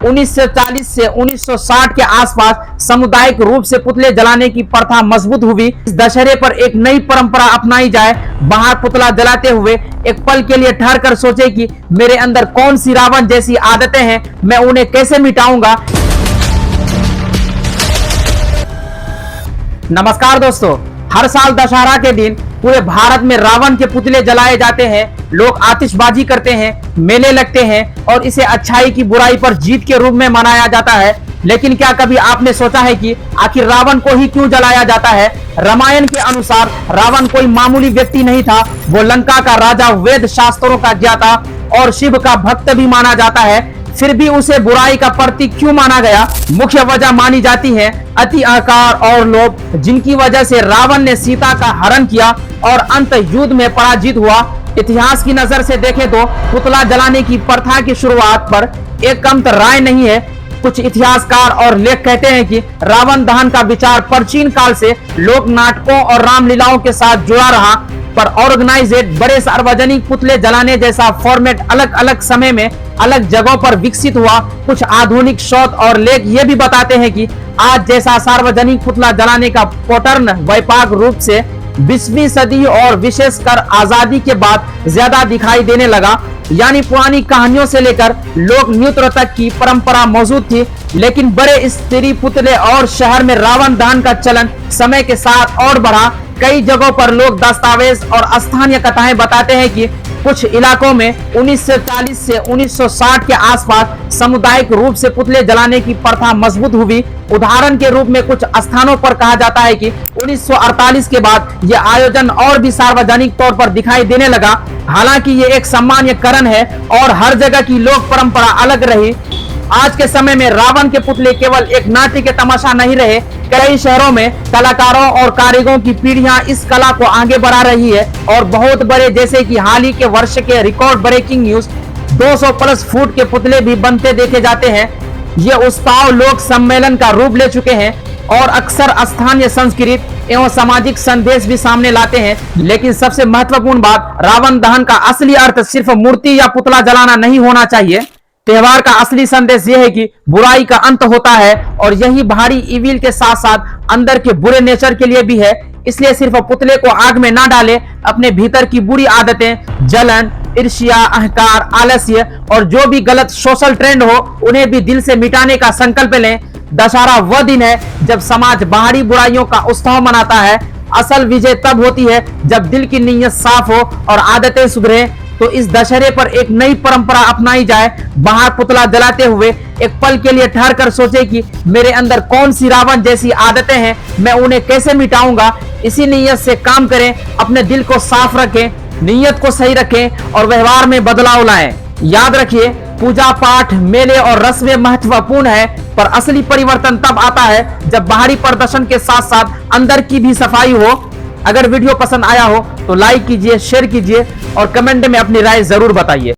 1940 से 1960 के आसपास सामुदायिक रूप से पुतले जलाने की प्रथा मजबूत हुई। इस दशहरे पर एक नई परंपरा अपनाई जाए। बाहर पुतला जलाते हुए एक पल के लिए ठहर कर सोचे कि मेरे अंदर कौन सी रावण जैसी आदतें हैं, मैं उन्हें कैसे मिटाऊंगा। नमस्कार दोस्तों, हर साल दशहरा के दिन पूरे भारत में रावण के पुतले जलाए जाते हैं। लोग आतिशबाजी करते हैं, मेले लगते हैं और इसे अच्छाई की बुराई पर जीत के रूप में मनाया जाता है। लेकिन क्या कभी आपने सोचा है कि आखिर रावण को ही क्यों जलाया जाता है? रामायण के अनुसार रावण कोई मामूली व्यक्ति नहीं था। वो लंका का राजा, वेद शास्त्रों का ज्ञाता और शिव का भक्त भी माना जाता है। फिर भी उसे बुराई का प्रतीक क्यों माना गया? मुख्य वजह मानी जाती है अति अहंकार और लोभ, जिनकी वजह से रावण ने सीता का हरण किया और अंत युद्ध में पराजित हुआ। इतिहास की नजर से देखें तो पुतला जलाने की प्रथा की शुरुआत पर एक कम राय नहीं है। कुछ इतिहासकार और लेख कहते हैं कि रावण दहन का विचार प्राचीन काल से लोक नाटकों और रामलीलाओं के साथ जुड़ा रहा, पर ऑर्गेनाइजेड बड़े सार्वजनिक पुतले जलाने जैसा फॉर्मेट अलग अलग समय में अलग जगहों पर विकसित हुआ। कुछ आधुनिक शोध और लेख ये भी बताते हैं कि आज जैसा सार्वजनिक पुतला जलाने का पैटर्न व्यापक रूप से 20वीं सदी और विशेषकर आजादी के बाद ज्यादा दिखाई देने लगा। यानी पुरानी कहानियों से लेकर लोक नृत्य तक की परंपरा मौजूद थी, लेकिन बड़े स्त्री पुतले और शहर में रावण दहन का चलन समय के साथ और बढ़ा। कई जगहों पर लोग दस्तावेज और स्थानीय कथाएं बताते हैं कि कुछ इलाकों में 1940 से 1960 के आसपास सामुदायिक रूप से पुतले जलाने की प्रथा मजबूत हुई। उदाहरण के रूप में कुछ स्थानों पर कहा जाता है कि 1948 के बाद यह आयोजन और भी सार्वजनिक तौर पर दिखाई देने लगा। हालांकि ये एक सामान्यकरण है और हर जगह की लोक परंपरा अलग रही। आज के समय में रावण के पुतले केवल एक नाट्य के तमाशा नहीं रहे। कई शहरों में कलाकारों और कारीगरों की पीढ़ियां इस कला को आगे बढ़ा रही है और बहुत बड़े, जैसे कि हाल ही के वर्ष के record breaking news 200 plus foot के पुतले भी बनते देखे जाते हैं। ये उत्सव लोक सम्मेलन का रूप ले चुके हैं और अक्सर स्थानीय संस्कृति एवं सामाजिक संदेश भी सामने लाते हैं। लेकिन सबसे महत्वपूर्ण बात, रावण दहन का असली अर्थ सिर्फ मूर्ति या पुतला जलाना नहीं होना चाहिए। त्योहार का असली संदेश यह है कि बुराई का अंत होता है और यही बाहरी इविल के साथ साथ अंदर के बुरे नेचर के लिए भी है। इसलिए सिर्फ पुतले को आग में ना डालें, अपने भीतर की बुरी आदतें, जलन, ईर्ष्या, अहंकार, आलस्य और जो भी गलत सोशल ट्रेंड हो उन्हें भी दिल से मिटाने का संकल्प लें। दशहरा वह दिन है जब समाज बाहरी बुराइयों का उत्सव मनाता है। असल विजय तब होती है जब दिल की नीयत साफ हो और आदतें सुधरे। तो इस दशहरे पर एक नई परंपरा अपनाई जाए। बाहर पुतला जलाते हुए एक पल के लिए ठहर कर सोचे कि मेरे अंदर कौन सी रावण जैसी आदतें हैं, मैं उन्हें कैसे मिटाऊंगा। इसी नीयत से काम करें, अपने दिल को साफ रखें, नीयत को सही रखें और व्यवहार में बदलाव लाएं। याद रखिए, पूजा पाठ, मेले और रस्में महत्वपूर्ण है, पर असली परिवर्तन तब आता है जब बाहरी प्रदर्शन के साथ साथ अंदर की भी सफाई हो। अगर वीडियो पसंद आया हो तो लाइक कीजिए, शेयर कीजिए और कमेंट में अपनी राय जरूर बताइए।